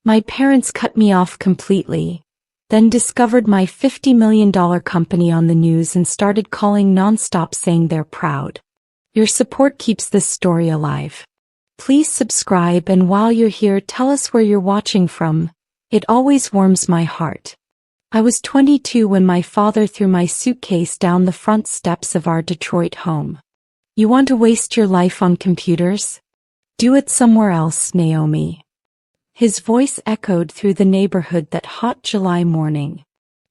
My parents cut me off completely, then discovered my $50 million company on the news and started calling nonstop saying they're proud. Your support keeps this story alive. Please subscribe, and while you're here, tell us where you're watching from. It always warms my heart. I was 22 when my father threw my suitcase down the front steps of our Detroit home. You want to waste your life on computers? Do it somewhere else, Naomi. His voice echoed through the neighborhood that hot July morning.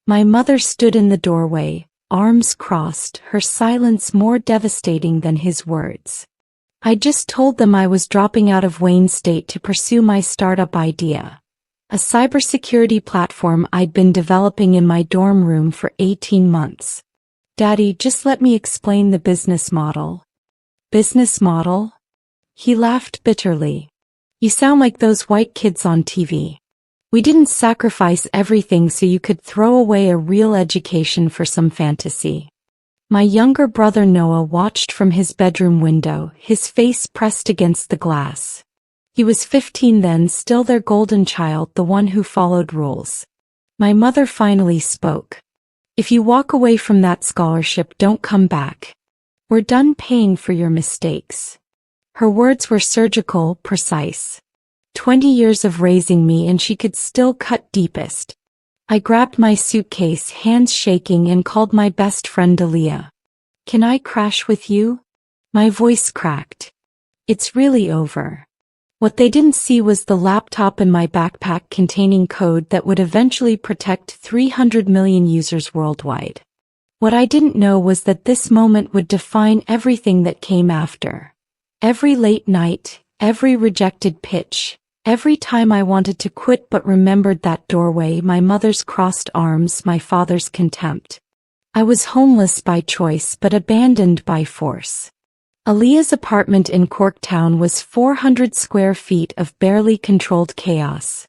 My mother stood in the doorway, arms crossed, her silence more devastating than his words. I just told them I was dropping out of Wayne State to pursue my startup idea, a cybersecurity platform I'd been developing in my dorm room for 18 months. Daddy, just let me explain the business model. Business model? He laughed bitterly. You sound like those white kids on TV. We didn't sacrifice everything so you could throw away a real education for some fantasy. My younger brother Noah watched from his bedroom window, his face pressed against the glass. He was 15 then, still their golden child, the one who followed rules. My mother finally spoke. If you walk away from that scholarship, don't come back. We're done paying for your mistakes. Her words were surgical, precise. 20 years of raising me and she could still cut deepest. I grabbed my suitcase, hands shaking, and called my best friend Aaliyah. Can I crash with you? My voice cracked. It's really over. What they didn't see was the laptop in my backpack containing code that would eventually protect 300 million users worldwide. What I didn't know was that this moment would define everything that came after. Every late night, every rejected pitch, every time I wanted to quit but remembered that doorway, my mother's crossed arms, my father's contempt. I was homeless by choice but abandoned by force. Aaliyah's apartment in Corktown was 400 square feet of barely controlled chaos.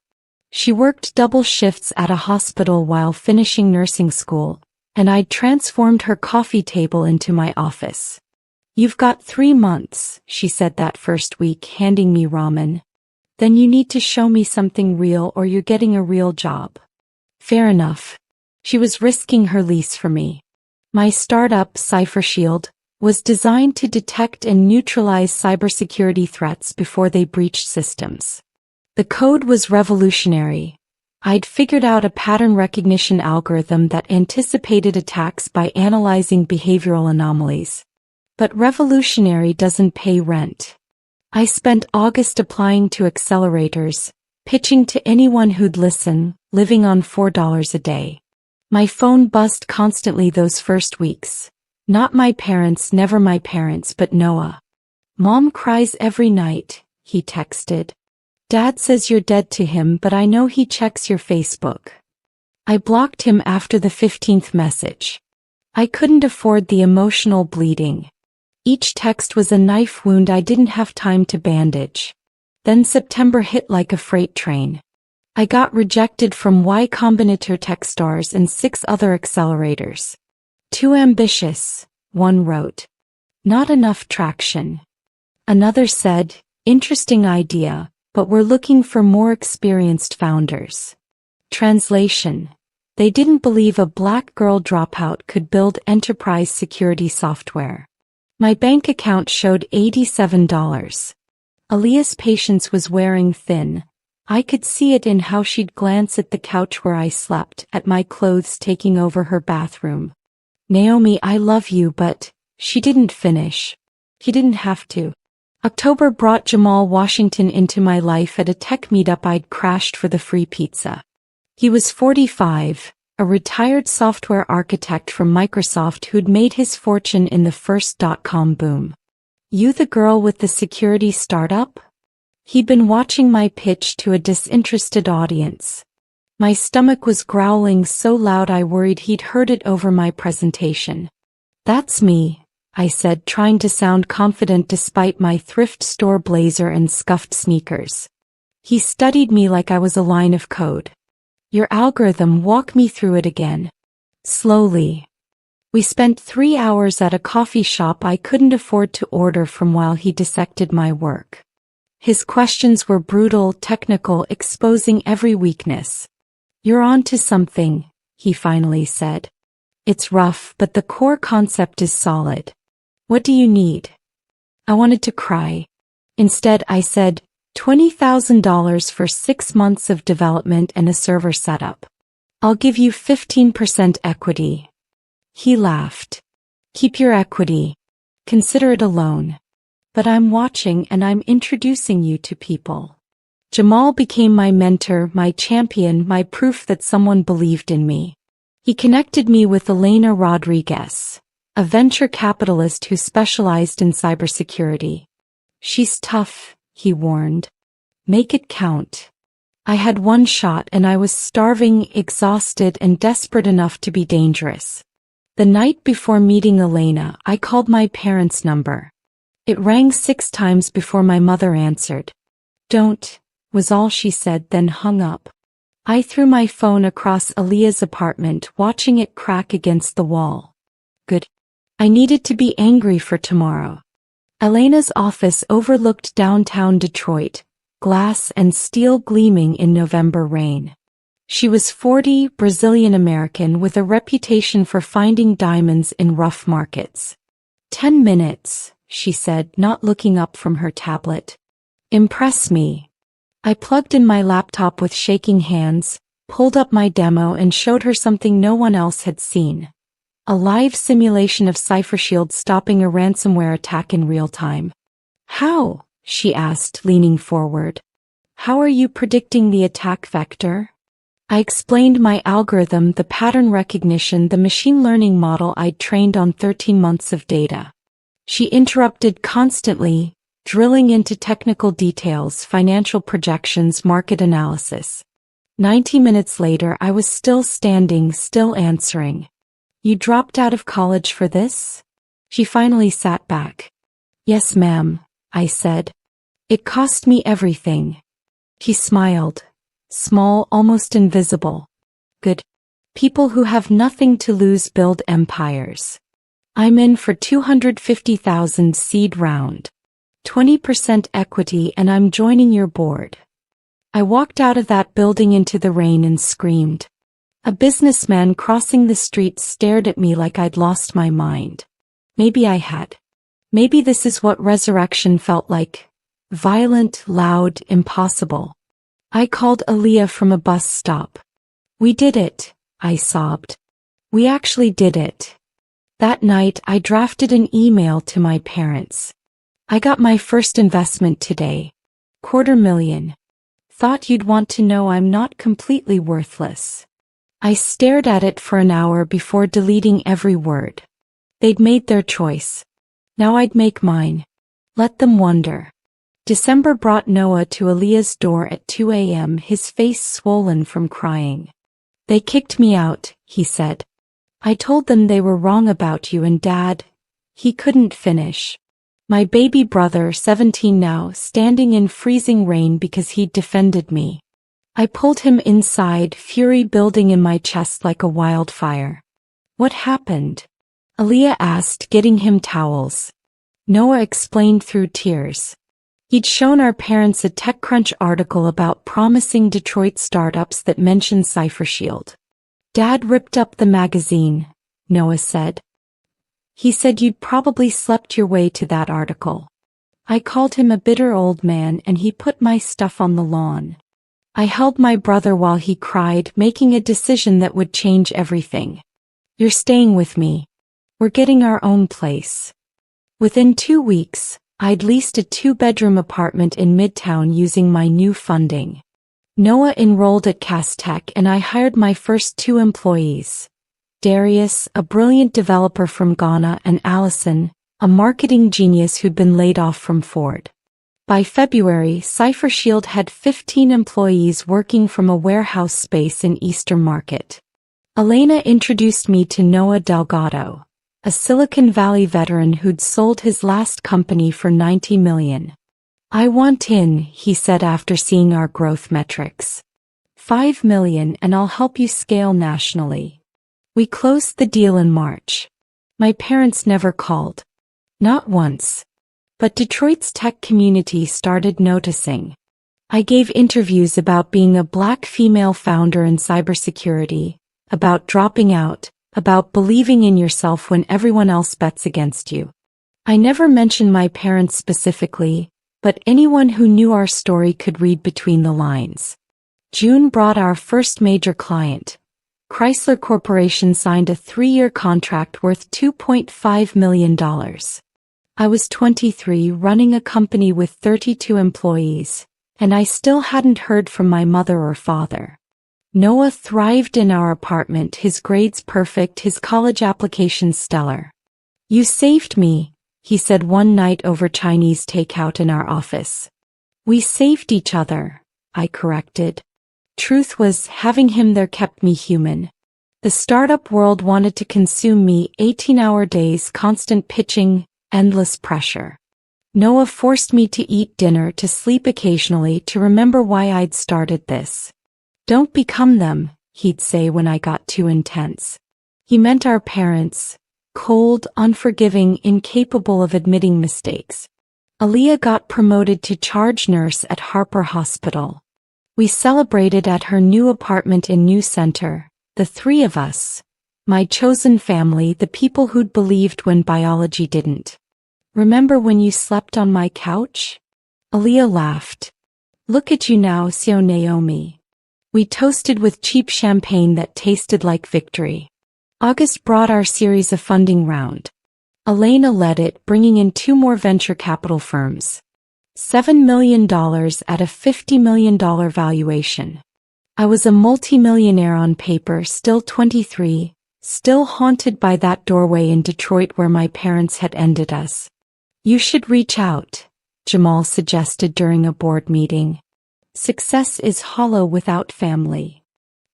She worked double shifts at a hospital while finishing nursing school, and I'd transformed her coffee table into my office. You've got 3 months, she said that first week, handing me ramen. Then you need to show me something real or you're getting a real job. Fair enough. She was risking her lease for me. My startup, Cypher Shield, was designed to detect and neutralize cybersecurity threats before they breached systems. The code was revolutionary. I'd figured out a pattern recognition algorithm that anticipated attacks by analyzing behavioral anomalies. But revolutionary doesn't pay rent. I spent August applying to accelerators, pitching to anyone who'd listen, living on $4 a day. My phone buzzed constantly those first weeks. Not my parents, never my parents, but Noah. Mom cries every night, he texted. Dad says you're dead to him, but I know he checks your Facebook. I blocked him after the 15th message. I couldn't afford the emotional bleeding. Each text was a knife wound I didn't have time to bandage. Then September hit like a freight train. I got rejected from Y Combinator Techstars and 6 other accelerators. Too ambitious, one wrote. Not enough traction. Another said, interesting idea, but we're looking for more experienced founders. Translation. They didn't believe a black girl dropout could build enterprise security software. My bank account showed $87. Aaliyah's patience was wearing thin. I could see it in how she'd glance at the couch where I slept, at my clothes taking over her bathroom. Naomi, I love you, but she didn't finish. He didn't have to. October brought Jamal Washington into my life at a tech meetup I'd crashed for the free pizza. He was 45. A retired software architect from Microsoft who'd made his fortune in the first dot-com boom. You the girl with the security startup? He'd been watching my pitch to a disinterested audience. My stomach was growling so loud I worried he'd heard it over my presentation. That's me, I said, trying to sound confident despite my thrift store blazer and scuffed sneakers. He studied me like I was a line of code. Your algorithm, walk me through it again. Slowly. We spent 3 hours at a coffee shop I couldn't afford to order from while he dissected my work. His questions were brutal, technical, exposing every weakness. "You're on to something," he finally said. "It's rough, but the core concept is solid. What do you need?" I wanted to cry. Instead, I said, $20,000 for 6 months of development and a server setup. I'll give you 15% equity. He laughed. "Keep your equity. Consider it a loan. But I'm watching and I'm introducing you to people." Jamal became my mentor, my champion, my proof that someone believed in me. He connected me with Elena Rodriguez, a venture capitalist who specialized in cybersecurity. "She's tough," he warned. "Make it count." I had one shot and I was starving, exhausted, and desperate enough to be dangerous. The night before meeting Elena, I called my parents' number. It rang 6 times before my mother answered. "Don't," was all she said, then hung up. I threw my phone across Aaliyah's apartment, watching it crack against the wall. Good. I needed to be angry for tomorrow. Elena's office overlooked downtown Detroit, glass and steel gleaming in November rain. She was 40, Brazilian-American with a reputation for finding diamonds in rough markets. 10 minutes, she said, not looking up from her tablet. "Impress me." I plugged in my laptop with shaking hands, pulled up my demo and showed her something no one else had seen. A live simulation of CipherShield stopping a ransomware attack in real time. "How?" she asked, leaning forward. "How are you predicting the attack vector?" I explained my algorithm, the pattern recognition, the machine learning model I'd trained on 13 months of data. She interrupted constantly, drilling into technical details, financial projections, market analysis. 90 minutes later, I was still standing, still answering. "You dropped out of college for this?" She finally sat back. "Yes, ma'am," I said. "It cost me everything." She smiled. Small, almost invisible. "Good. People who have nothing to lose build empires. I'm in for 250,000 seed round. 20% equity and I'm joining your board." I walked out of that building into the rain and screamed. A businessman crossing the street stared at me like I'd lost my mind. Maybe I had. Maybe this is what resurrection felt like. Violent, loud, impossible. I called Aaliyah from a bus stop. "We did it," I sobbed. "We actually did it." That night I drafted an email to my parents. "I got my first investment today. $250,000. Thought you'd want to know I'm not completely worthless." I stared at it for an hour before deleting every word. They'd made their choice. Now I'd make mine. Let them wonder. December brought Noah to Aaliyah's door at 2 a.m., his face swollen from crying. "They kicked me out," he said. "I told them they were wrong about you and Dad." He couldn't finish. My baby brother, 17 now, standing in freezing rain because he'd defended me. I pulled him inside, fury building in my chest like a wildfire. "What happened?" Aaliyah asked, getting him towels. Noah explained through tears. He'd shown our parents a TechCrunch article about promising Detroit startups that mentioned CipherShield. "Dad ripped up the magazine," Noah said. "He said you'd probably slept your way to that article." I called him a bitter old man and he put my stuff on the lawn. I held my brother while he cried, making a decision that would change everything. "You're staying with me. We're getting our own place." Within 2 weeks, I'd leased a 2-bedroom apartment in Midtown using my new funding. Noah enrolled at Castech and I hired my first 2 employees. Darius, a brilliant developer from Ghana, and Allison, a marketing genius who'd been laid off from Ford. By February, CipherShield had 15 employees working from a warehouse space in Eastern Market. Elena introduced me to Noah Delgado, a Silicon Valley veteran who'd sold his last company for $90 million. "I want in," he said after seeing our growth metrics. $5 million and I'll help you scale nationally. We closed the deal in March. My parents never called. Not once. But Detroit's tech community started noticing. I gave interviews about being a Black female founder in cybersecurity, about dropping out, about believing in yourself when everyone else bets against you. I never mentioned my parents specifically, but anyone who knew our story could read between the lines. June brought our first major client. Chrysler Corporation signed a 3-year contract worth $2.5 million. I was 23, running a company with 32 employees, and I still hadn't heard from my mother or father. Noah thrived in our apartment, his grades perfect, his college applications stellar. "You saved me," he said one night over Chinese takeout in our office. "We saved each other," I corrected. Truth was, having him there kept me human. The startup world wanted to consume me, 18-hour days, constant pitching, endless pressure. Noah forced me to eat dinner, to sleep occasionally, to remember why I'd started this. "Don't become them," he'd say when I got too intense. He meant our parents, cold, unforgiving, incapable of admitting mistakes. Aaliyah got promoted to charge nurse at Harper Hospital. We celebrated at her new apartment in New Center, the three of us, my chosen family, the people who'd believed when biology didn't. "Remember when you slept on my couch?" Aaliyah laughed. "Look at you now, Sio Naomi." We toasted with cheap champagne that tasted like victory. August brought our series of funding round. Elena led it, bringing in 2 more venture capital firms. $7 million at a $50 million valuation. I was a multimillionaire on paper, still 23, still haunted by that doorway in Detroit where my parents had ended us. "You should reach out," Jamal suggested during a board meeting. "Success is hollow without family."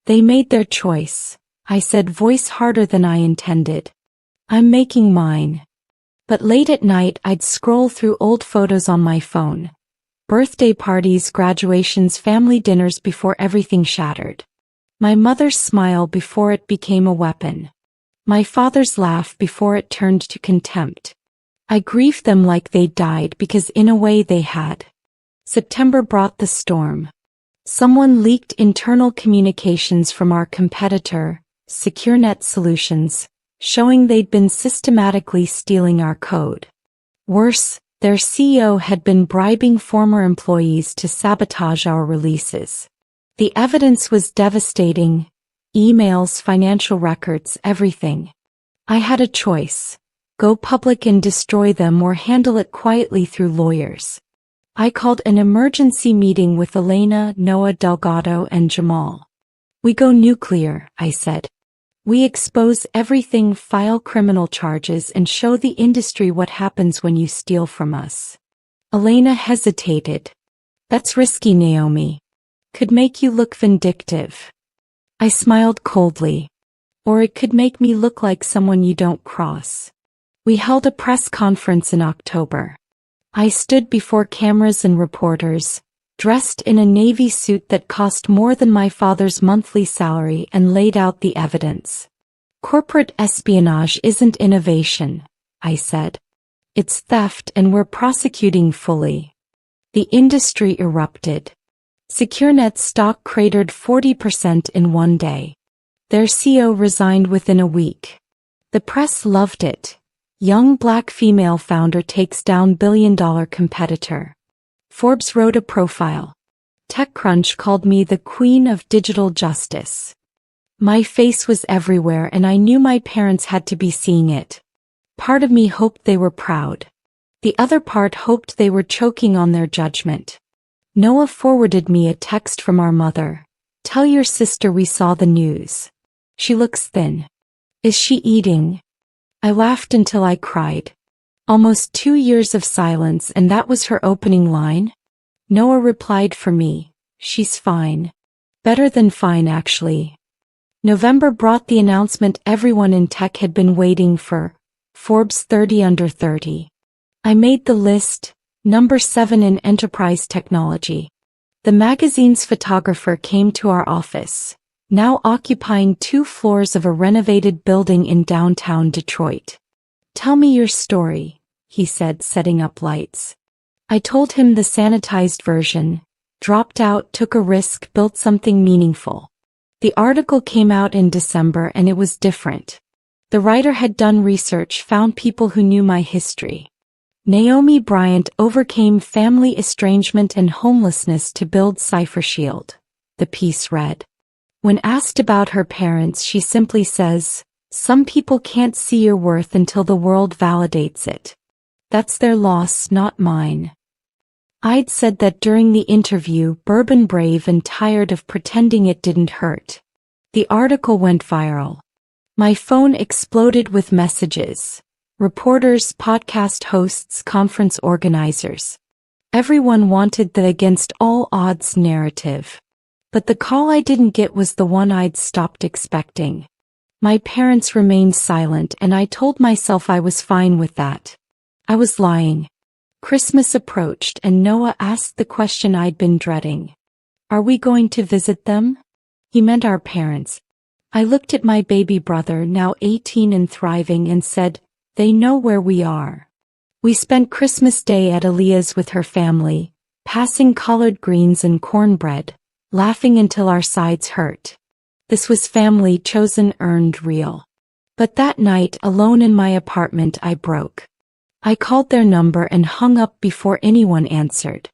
"They made their choice," I said, voice harder than I intended. "I'm making mine." But late at night I'd scroll through old photos on my phone. Birthday parties, graduations, family dinners before everything shattered. My mother's smile before it became a weapon. My father's laugh before it turned to contempt. I grieved them like they'd died, because in a way they had. September brought the storm. Someone leaked internal communications from our competitor, SecureNet Solutions, showing they'd been systematically stealing our code. Worse, their CEO had been bribing former employees to sabotage our releases. The evidence was devastating: emails, financial records, everything. I had a choice: go public and destroy them, or handle it quietly through lawyers. I called an emergency meeting with Elena, Noah, Delgado, and Jamal. "We go nuclear," I said. "We expose everything, file criminal charges, and show the industry what happens when you steal from us." Elena hesitated. "That's risky, Naomi. Could make you look vindictive." I smiled coldly. "Or it could make me look like someone you don't cross." We held a press conference in October. I stood before cameras and reporters, dressed in a navy suit that cost more than my father's monthly salary, and laid out the evidence. "Corporate espionage isn't innovation," I said. "It's theft, and we're prosecuting fully." The industry erupted. SecureNet stock cratered 40% in one day. Their CEO resigned within a week. The press loved it. Young Black female founder takes down billion-dollar competitor. Forbes wrote a profile. TechCrunch called me the Queen of Digital Justice. My face was everywhere, and I knew my parents had to be seeing it. Part of me hoped they were proud. The other part hoped they were choking on their judgment. Noah forwarded me a text from our mother. "Tell your sister we saw the news. She looks thin. Is she eating?" I laughed until I cried. Almost 2 years of silence, and that was her opening line? Noah replied for me, "She's fine. Better than fine, actually." November brought the announcement everyone in tech had been waiting for: Forbes 30 under 30. I made the list, number 7 in enterprise technology. The magazine's photographer came to our office, now occupying 2 floors of a renovated building in downtown Detroit. "Tell me your story," he said, setting up lights. I told him the sanitized version, dropped out, took a risk, built something meaningful. The article came out in December and it was different. The writer had done research, found people who knew my history. Naomi Bryant overcame family estrangement and homelessness to build Cypher Shield, the piece read. When asked about her parents, she simply says, "Some people can't see your worth until the world validates it. That's their loss, not mine." I'd said that during the interview, bourbon brave and tired of pretending it didn't hurt. The article went viral. My phone exploded with messages. Reporters, podcast hosts, conference organizers. Everyone wanted the against all odds narrative. But the call I didn't get was the one I'd stopped expecting. My parents remained silent and I told myself I was fine with that. I was lying. Christmas approached and Noah asked the question I'd been dreading. "Are we going to visit them?" He meant our parents. I looked at my baby brother, now 18 and thriving, and said, "They know where we are." We spent Christmas Day at Aaliyah's with her family, passing collard greens and cornbread, laughing until our sides hurt. This was family, chosen, earned, real. But that night, alone in my apartment, I broke. I called their number and hung up before anyone answered.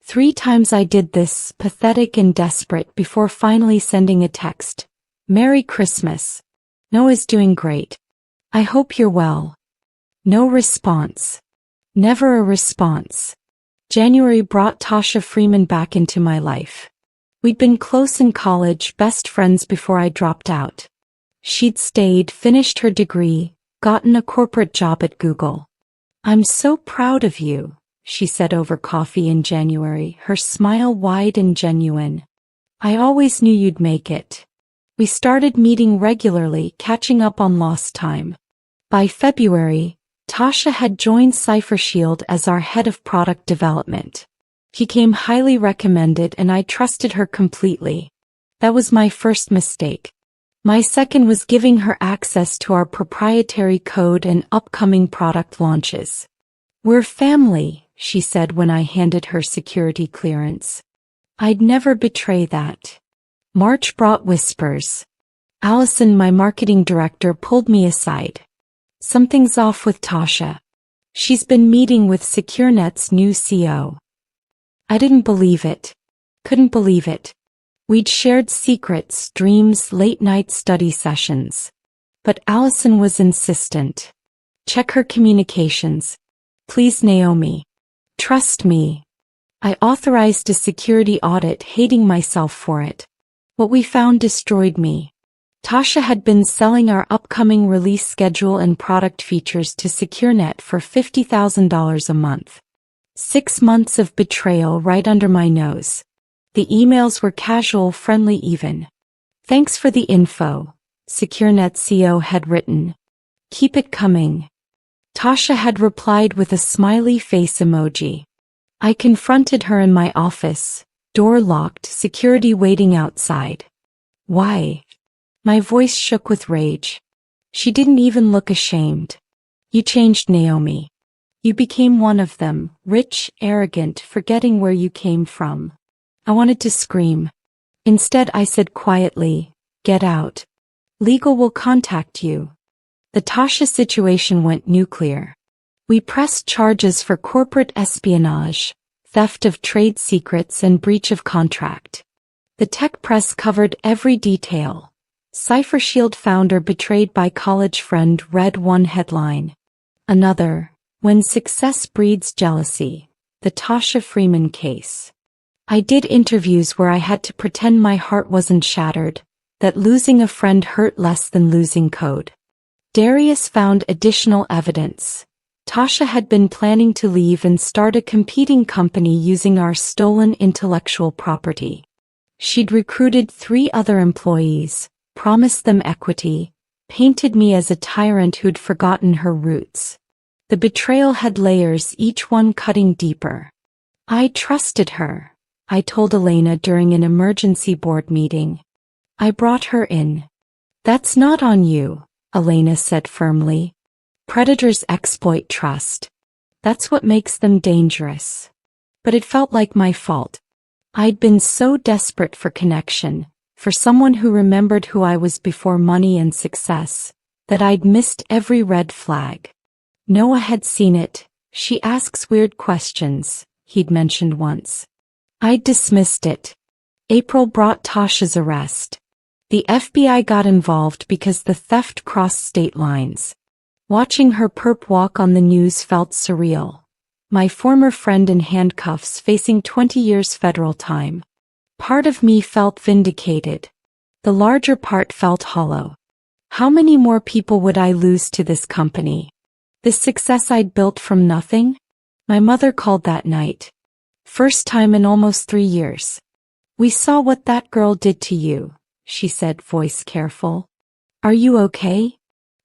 3 times I did this, pathetic and desperate, before finally sending a text. "Merry Christmas. Noah's doing great. I hope you're well." No response. Never a response. January brought Tasha Freeman back into my life. We'd been close in college, best friends before I dropped out. She'd stayed, finished her degree, gotten a corporate job at Google. "I'm so proud of you," she said over coffee in January, her smile wide and genuine. "I always knew you'd make it." We started meeting regularly, catching up on lost time. By February, Tasha had joined Cypher Shield as our head of product development. She came highly recommended and I trusted her completely. That was my first mistake. My second was giving her access to our proprietary code and upcoming product launches. "We're family," she said when I handed her security clearance. I'd never betray that. March brought whispers. Allison, my marketing director, pulled me aside. "Something's off with Tasha. She's been meeting with SecureNet's new CEO." I didn't believe it. Couldn't believe it. We'd shared secrets, dreams, late-night study sessions. But Allison was insistent. "Check her communications. Please, Naomi. Trust me." I authorized a security audit, hating myself for it. What we found destroyed me. Tasha had been selling our upcoming release schedule and product features to SecureNet for $50,000 a month. 6 months of betrayal right under my nose. The emails were casual, friendly even. "Thanks for the info," SecureNet CEO had written. "Keep it coming." Tasha had replied with a smiley face emoji. I confronted her in my office, door locked, security waiting outside. "Why?" My voice shook with rage. She didn't even look ashamed. "You changed, Naomi. You became one of them, rich, arrogant, forgetting where you came from." I wanted to scream. Instead, I said quietly, "Get out. Legal will contact you." The Tasha situation went nuclear. We pressed charges for corporate espionage, theft of trade secrets, and breach of contract. The tech press covered every detail. Cypher Shield founder betrayed by college friend, read one headline. Another, "When success breeds jealousy, the Tasha Freeman case." I did interviews where I had to pretend my heart wasn't shattered, that losing a friend hurt less than losing code. Darius found additional evidence. Tasha had been planning to leave and start a competing company using our stolen intellectual property. She'd recruited 3 other employees, promised them equity, painted me as a tyrant who'd forgotten her roots. The betrayal had layers, each one cutting deeper. I trusted her, I told Elena during an emergency board meeting. I brought her in. "That's not on you," Elena said firmly. "Predators exploit trust." That's what makes them dangerous. But it felt like my fault. I'd been so desperate for connection, for someone who remembered who I was before money and success, that I'd missed every red flag. Noah had seen it. She asks weird questions, he'd mentioned once. I'd dismissed it. April brought Tasha's arrest. The FBI got involved because the theft crossed state lines. Watching her perp walk on the news felt surreal. My former friend in handcuffs facing 20 years federal time. Part of me felt vindicated. The larger part felt hollow. How many more people would I lose to this company? This success I'd built from nothing? My mother called that night. First time in almost 3 years. We saw what that girl did to you, she said, voice careful. Are you okay?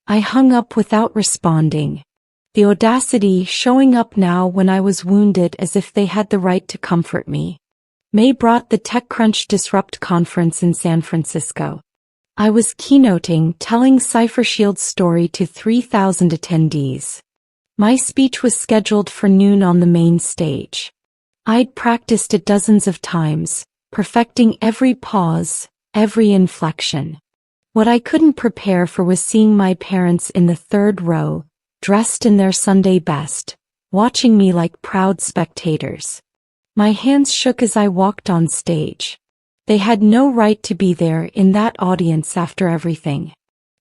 I hung up without responding. The audacity showing up now when I was wounded as if they had the right to comfort me. May brought the TechCrunch Disrupt conference in San Francisco. I was keynoting, telling CipherShield's story to 3,000 attendees. My speech was scheduled for noon on the main stage. I'd practiced it dozens of times, perfecting every pause, every inflection. What I couldn't prepare for was seeing my parents in the third row, dressed in their Sunday best, watching me like proud spectators. My hands shook as I walked on stage. They had no right to be there in that audience after everything.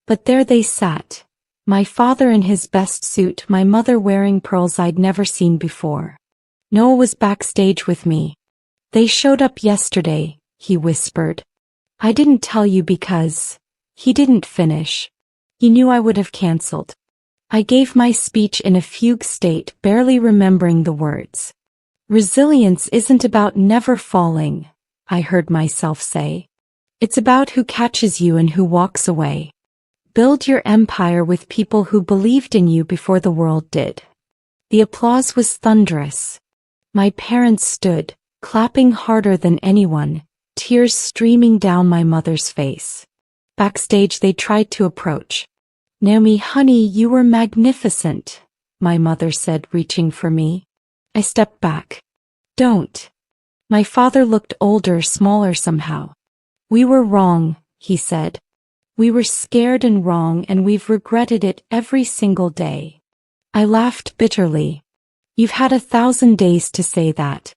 But there they sat. My father in his best suit, my mother wearing pearls I'd never seen before. Noah was backstage with me. They showed up yesterday, he whispered. I didn't tell you because... He didn't finish. He knew I would have canceled. I gave my speech in a fugue state, barely remembering the words. Resilience isn't about never falling, I heard myself say. It's about who catches you and who walks away. Build your empire with people who believed in you before the world did. The applause was thunderous. My parents stood, clapping harder than anyone, tears streaming down my mother's face. Backstage they tried to approach. Naomi, honey, you were magnificent, my mother said, reaching for me. I stepped back. Don't. My father looked older, smaller somehow. We were wrong, he said. We were scared and wrong, and we've regretted it every single day. I laughed bitterly. You've had 1,000 days to say that.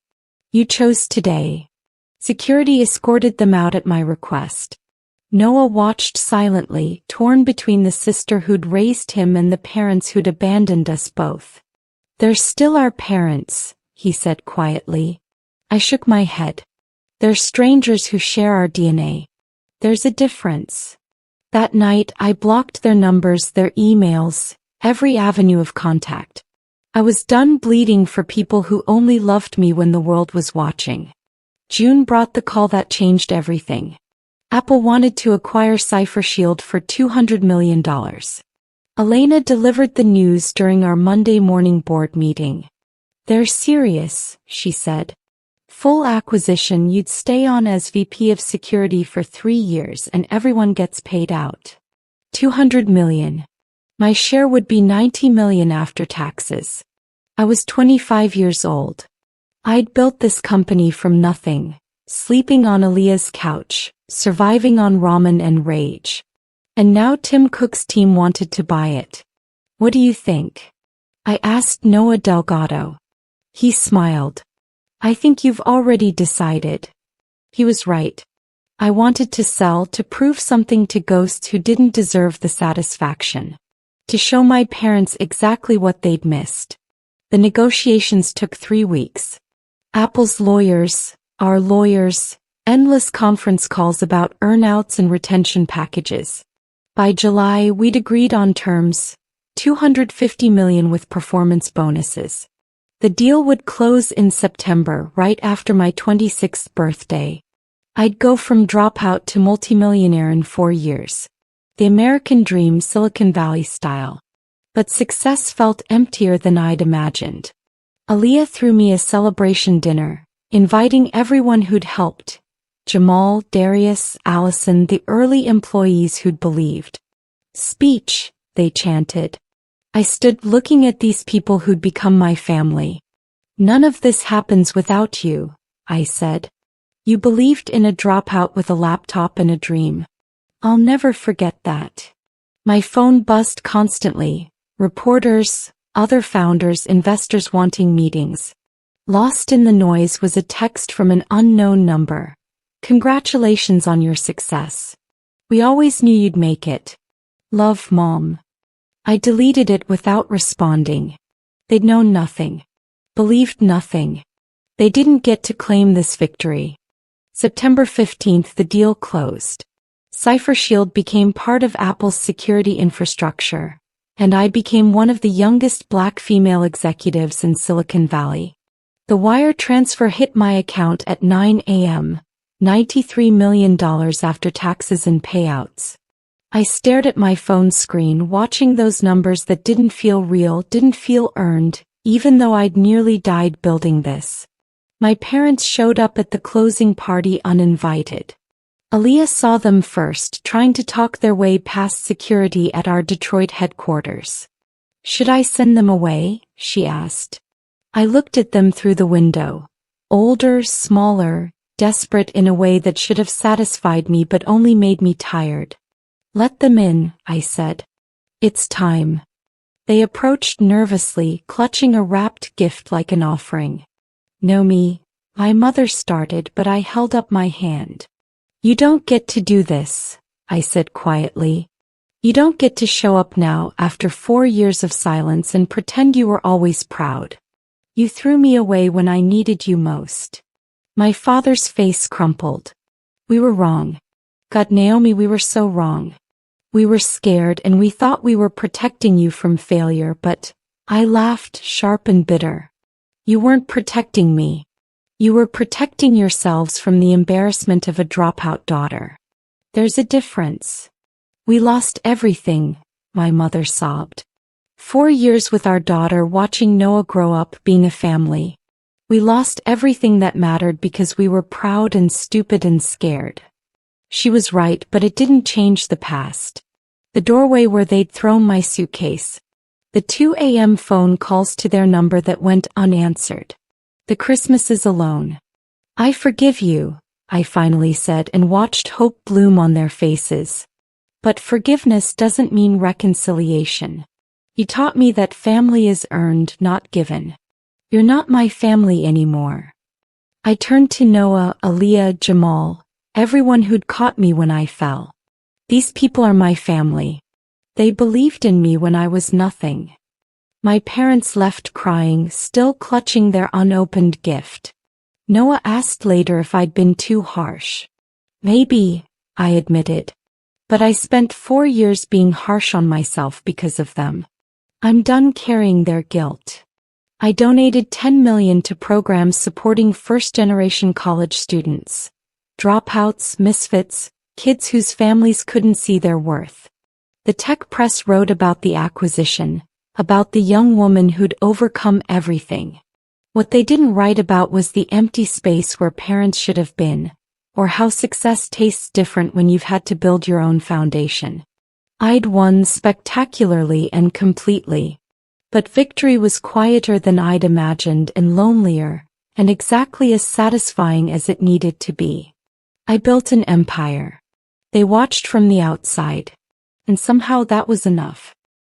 You chose today. Security escorted them out at my request. Noah watched silently, torn between the sister who'd raised him and the parents who'd abandoned us both. They're still our parents, he said quietly. I shook my head. They're strangers who share our DNA. There's a difference. That night I blocked their numbers, their emails, every avenue of contact. I was done bleeding for people who only loved me when the world was watching. June brought the call that changed everything. Apple wanted to acquire CipherShield for $200 million. Elena delivered the news during our Monday morning board meeting. They're serious, she said. Full acquisition, you'd stay on as VP of Security for 3 years and everyone gets paid out. $200 million. My share would be $90 million after taxes. I was 25 years old. I'd built this company from nothing, sleeping on Aaliyah's couch, surviving on ramen and rage. And now Tim Cook's team wanted to buy it. What do you think? I asked Noah Delgado. He smiled. I think you've already decided. He was right. I wanted to sell to prove something to ghosts who didn't deserve the satisfaction. To show my parents exactly what they'd missed. The negotiations took 3 weeks. Apple's lawyers, our lawyers, endless conference calls about earnouts and retention packages. By July, we'd agreed on terms, $250 million with performance bonuses. The deal would close in September, right after my 26th birthday. I'd go from dropout to multimillionaire in 4 years. The American dream, Silicon Valley style. But success felt emptier than I'd imagined. Aaliyah threw me a celebration dinner, inviting everyone who'd helped. Jamal, Darius, Allison, the early employees who'd believed. Speech, they chanted. I stood looking at these people who'd become my family. None of this happens without you, I said. You believed in a dropout with a laptop and a dream. I'll never forget that. My phone buzzed constantly. Reporters, other founders, investors wanting meetings. Lost in the noise was a text from an unknown number. Congratulations on your success. We always knew you'd make it. Love, Mom. I deleted it without responding. They'd known nothing. Believed nothing. They didn't get to claim this victory. September 15th, the deal closed. Cypher Shield became part of Apple's security infrastructure, and I became one of the youngest Black female executives in Silicon Valley. The wire transfer hit my account at 9 a.m., $93 million after taxes and payouts. I stared at my phone screen, watching those numbers that didn't feel real, didn't feel earned, even though I'd nearly died building this. My parents showed up at the closing party uninvited. Aaliyah saw them first, trying to talk their way past security at our Detroit headquarters. Should I send them away? She asked. I looked at them through the window. Older, smaller, desperate in a way that should have satisfied me but only made me tired. Let them in, I said. It's time. They approached nervously, clutching a wrapped gift like an offering. Nomi, my mother started, but I held up my hand. You don't get to do this, I said quietly. You don't get to show up now after 4 years of silence and pretend you were always proud. You threw me away when I needed you most. My father's face crumpled. We were wrong. God, Naomi, we were so wrong. We were scared and we thought we were protecting you from failure, but I laughed, sharp and bitter. You weren't protecting me. You were protecting yourselves from the embarrassment of a dropout daughter. There's a difference. We lost everything, my mother sobbed. 4 years with our daughter, watching Noah grow up, being a family. We lost everything that mattered because we were proud and stupid and scared. She was right, but it didn't change the past. The doorway where they'd thrown my suitcase. The 2 a.m. phone calls to their number that went unanswered. The Christmases alone. I forgive you, I finally said, and watched hope bloom on their faces. But forgiveness doesn't mean reconciliation. You taught me that family is earned, not given. You're not my family anymore. I turned to Noah, Aaliyah, Jamal, everyone who'd caught me when I fell. These people are my family. They believed in me when I was nothing. My parents left crying, still clutching their unopened gift. Noah asked later if I'd been too harsh. Maybe, I admitted. But I spent 4 years being harsh on myself because of them. I'm done carrying their guilt. I donated $10 million to programs supporting first-generation college students. Dropouts, misfits, kids whose families couldn't see their worth. The tech press wrote about the acquisition, about the young woman who'd overcome everything. What they didn't write about was the empty space where parents should have been, or how success tastes different when you've had to build your own foundation. I'd won spectacularly and completely. But victory was quieter than I'd imagined and lonelier, and exactly as satisfying as it needed to be. I built an empire. They watched from the outside. And somehow that was enough.